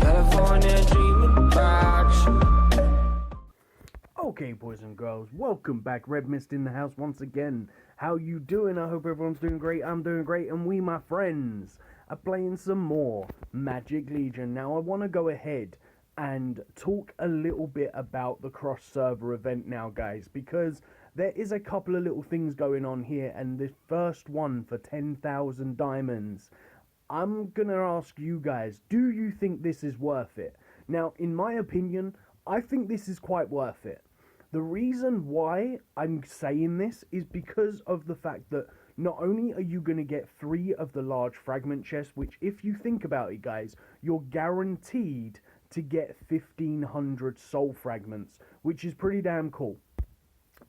California dreaming about you. Okay, boys and girls, welcome back. Redmissed in the house once again. How you doing? I hope everyone's doing great. I'm doing great, and we, my friends, are playing some more Magic Legion. Now, I want to go ahead and talk a little bit about the cross-server event now, guys, because there is a couple of little things going on here, and the first one for 10,000 diamonds. I'm going to ask you guys, do you think this is worth it? Now, in my opinion, I think this is quite worth it. The reason why I'm saying this is because of the fact that not only are you going to get 3 of the large fragment chests, which if you think about it, guys, you're guaranteed to get 1,500 soul fragments, which is pretty damn cool.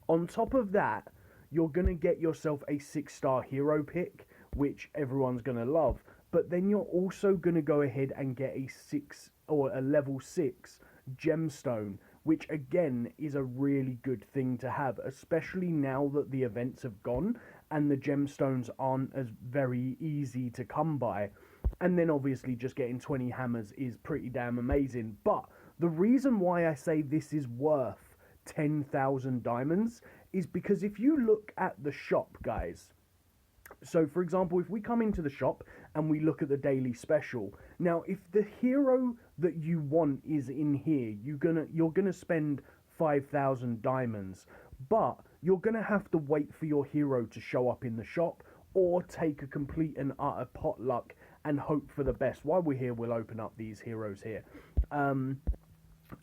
On top of that, you're going to get yourself a 6-star hero pick, which everyone's going to love. But then you're also going to go ahead and get a level 6 gemstone, which again is a really good thing to have, especially now that the events have gone and the gemstones aren't as very easy to come by. And then obviously just getting 20 hammers is pretty damn amazing. But the reason why I say this is worth 10,000 diamonds is because if you look at the shop, guys, so for example, if we come into the shop and we look at the daily special, now if the hero that you want is in here, you're gonna spend 5,000 diamonds, but you're gonna have to wait for your hero to show up in the shop, or take a complete and utter potluck and hope for the best. While we're here, we'll open up these heroes here.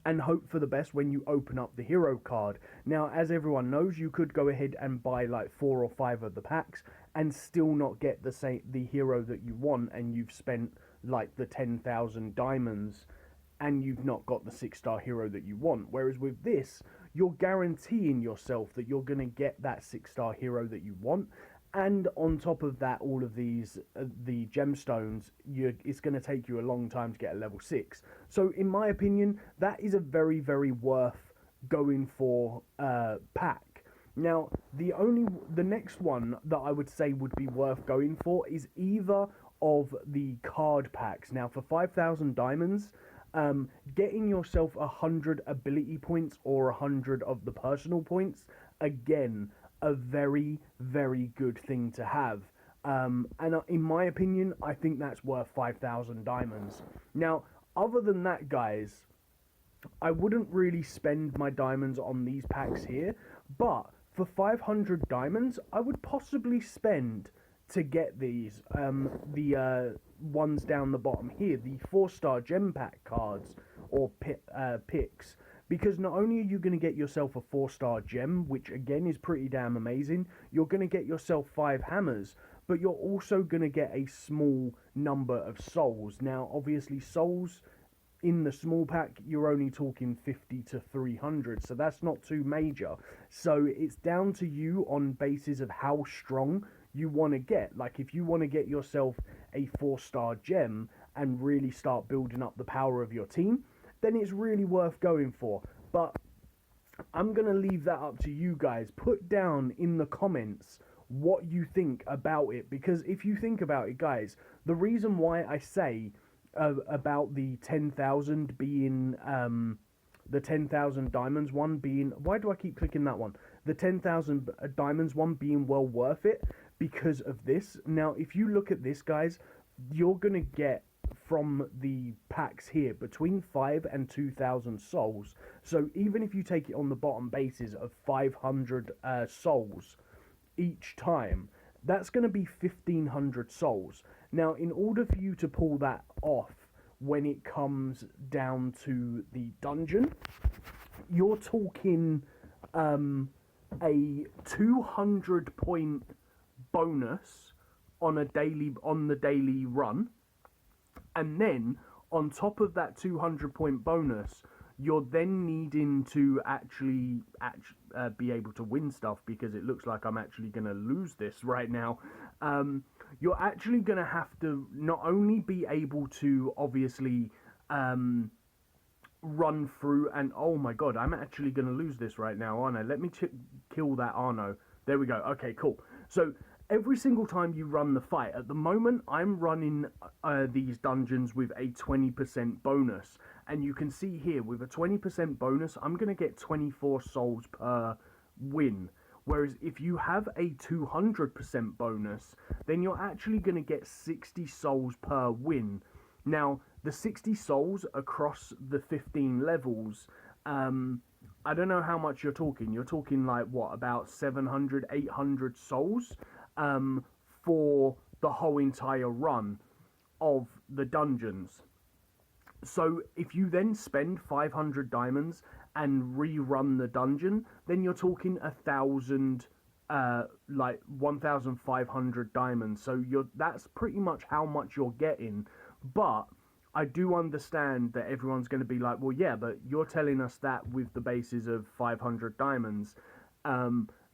And hope for the best when you open up the hero card. Now, as everyone knows, you could go ahead and buy like 4 or 5 of the packs and still not get the hero that you want, and you've spent like the 10,000 diamonds and you've not got the 6-star hero that you want. Whereas with this, you're guaranteeing yourself that you're going to get that 6-star hero that you want. And on top of that, all of these, the gemstones, it's going to take you a long time to get a level 6. So in my opinion, that is a very, very worth going for pack. Now, the next one that I would say would be worth going for is either of the card packs. Now, for 5,000 diamonds, getting yourself 100 ability points or 100 of the personal points, again, a very, very good thing to have. And in my opinion, I think that's worth 5,000 diamonds. Now, other than that, guys, I wouldn't really spend my diamonds on these packs here, but for 500 diamonds, I would possibly spend to get these, the ones down the bottom here, the 4-star gem pack cards, or picks. Because not only are you going to get yourself a 4-star gem, which again is pretty damn amazing, you're going to get yourself 5 hammers, but you're also going to get a small number of souls. Now, obviously, souls in the small pack, you're only talking 50 to 300, so that's not too major. So it's down to you on basis of how strong you want to get. Like, if you want to get yourself a 4-star gem and really start building up the power of your team, then it's really worth going for. But I'm going to leave that up to you guys. Put down in the comments what you think about it, because if you think about it, guys, the reason why I say about the 10,000 being the 10,000 diamonds one being, why do I keep clicking that one? The 10,000 diamonds one being well worth it because of this. Now, if you look at this, guys, you're going to get from the packs here between 5 and 2,000 souls. So even if you take it on the bottom basis of 500 souls each time, that's going to be 1,500 souls. Now, in order for you to pull that off when it comes down to the dungeon, you're talking a 200 point bonus on the daily run. And then, on top of that 200 point bonus, you're then needing to actually be able to win stuff, because it looks like I'm actually going to lose this right now. You're actually going to have to not only be able to, obviously, run through, and oh my god, I'm actually going to lose this right now, aren't I? Let me kill that Arno. There we go. Okay, cool. So, every single time you run the fight, at the moment I'm running these dungeons with a 20% bonus, and you can see here with a 20% bonus I'm going to get 24 souls per win. Whereas if you have a 200% bonus, then you're actually going to get 60 souls per win. Now, the 60 souls across the 15 levels, I don't know how much you're talking. You're talking like, what, about 700, 800 souls for the whole entire run of the dungeons. So if you then spend 500 diamonds and rerun the dungeon, then you're talking 1,000, like 1,500 diamonds. So that's pretty much how much you're getting. But I do understand that everyone's going to be like, well, yeah, but you're telling us that with the basis of 500 diamonds.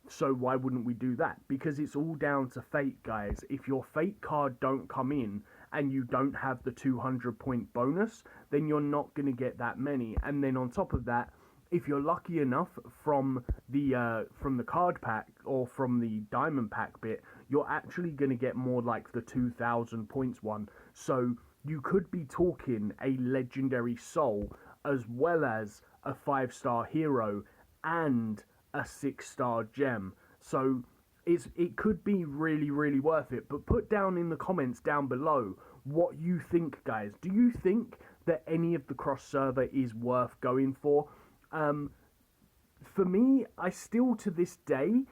So why wouldn't we do that? Because it's all down to fate, guys. If your fate card don't come in and you don't have the 200-point bonus, then you're not going to get that many. And then on top of that, if you're lucky enough from the card pack or from the diamond pack bit, you're actually going to get more like the 2,000 points one. So you could be talking a legendary soul as well as a 5-star hero and a 6-star gem. So it could be really, really worth it. But put down in the comments down below what you think, guys. Do you think that any of the cross server is worth going for? For me, I still to this day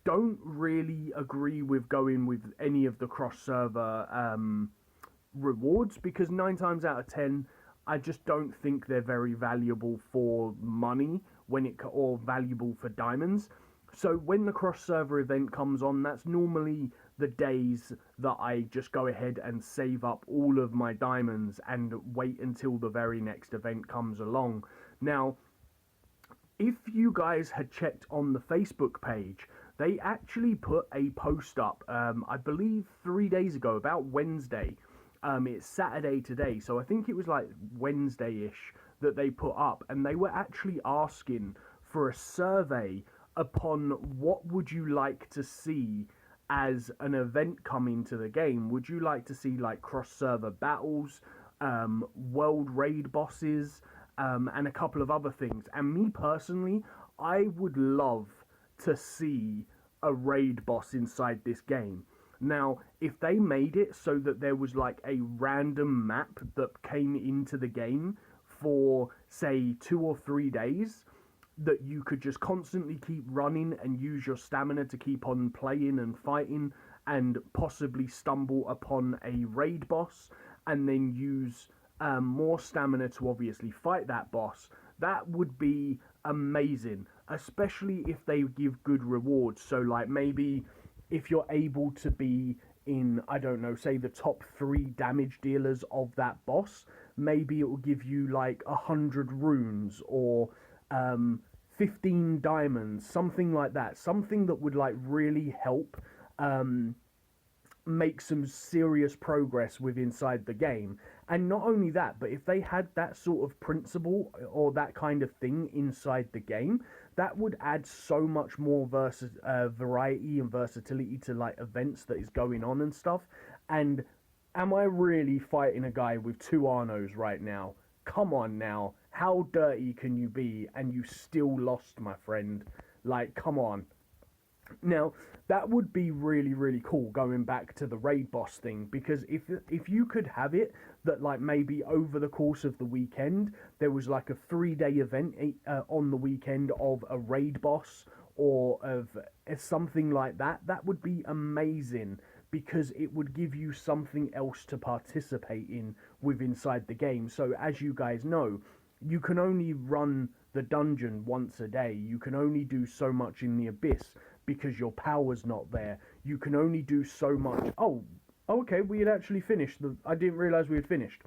don't really agree with going with any of the cross server rewards, because 9 times out of 10 I just don't think they're very valuable for money or valuable for diamonds. So when the cross server event comes on, that's normally the days that I just go ahead and save up all of my diamonds and wait until the very next event comes along. Now, if you guys had checked on the Facebook page, they actually put a post up, I believe 3 days ago, about Wednesday. It's Saturday today, so I think it was like Wednesday-ish that they put up, and they were actually asking for a survey upon what would you like to see as an event come into the game. Would you like to see like cross-server battles, world raid bosses, and a couple of other things? And me personally, I would love to see a raid boss inside this game. Now, if they made it so that there was like a random map that came into the game for, say, 2 or 3 days, that you could just constantly keep running and use your stamina to keep on playing and fighting and possibly stumble upon a raid boss and then use more stamina to obviously fight that boss, that would be amazing, especially if they give good rewards. So like maybe if you're able to be in, I don't know, say the top 3 damage dealers of that boss, maybe it will give you like 100 runes or 15 diamonds, something like that. Something that would like really help make some serious progress with inside the game. And not only that, but if they had that sort of principle or that kind of thing inside the game, that would add so much more variety and versatility to like events that is going on and stuff. And am I really fighting a guy with 2 Arnos right now? Come on now, how dirty can you be and you still lost, my friend? Like, come on. Now, that would be really, really cool, going back to the raid boss thing, because if you could have it that like maybe over the course of the weekend there was like a 3-day event on the weekend of a raid boss or of something like that, that would be amazing, because it would give you something else to participate in with inside the game. So as you guys know, you can only run the dungeon once a day. You can only do so much in the abyss because your power's not there. You can only do so much. Oh, okay, we had actually finished. I didn't realize we had finished.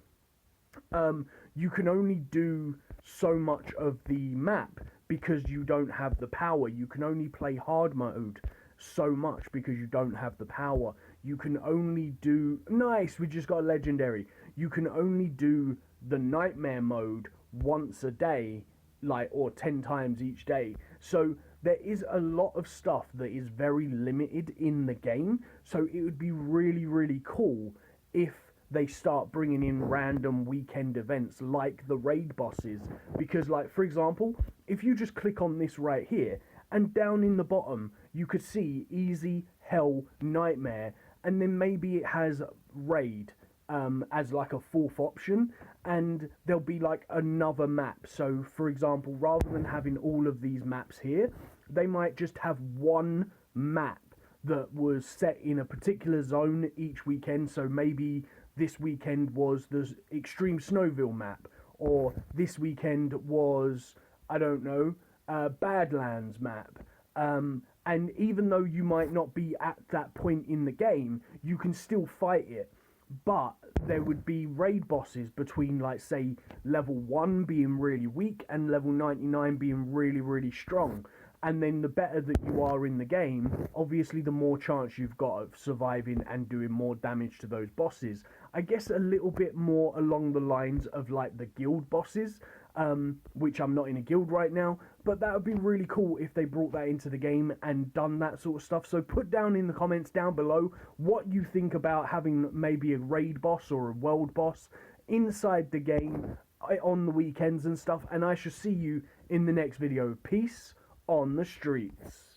You can only do so much of the map because you don't have the power. You can only play hard mode so much because you don't have the power. You can only do... Nice, we just got a legendary. You can only do the nightmare mode once a day, like, or 10 times each day. So there is a lot of stuff that is very limited in the game, so it would be really, really cool if they start bringing in random weekend events like the raid bosses. Because, like, for example, if you just click on this right here, and down in the bottom you could see easy, hell, nightmare, and then maybe it has raid as like a fourth option, and there'll be like another map. So for example, rather than having all of these maps here, they might just have one map that was set in a particular zone each weekend. So maybe this weekend was the Extreme Snowville map, or this weekend was, I don't know, Badlands map. And even though you might not be at that point in the game, you can still fight it. But there would be raid bosses between, like, say, level 1 being really weak and level 99 being really, really strong. And then the better that you are in the game, obviously the more chance you've got of surviving and doing more damage to those bosses. I guess a little bit more along the lines of, like, the guild bosses, which I'm not in a guild right now, but that would be really cool if they brought that into the game and done that sort of stuff. So put down in the comments down below what you think about having maybe a raid boss or a world boss inside the game on the weekends and stuff, and I shall see you in the next video. Peace on the streets.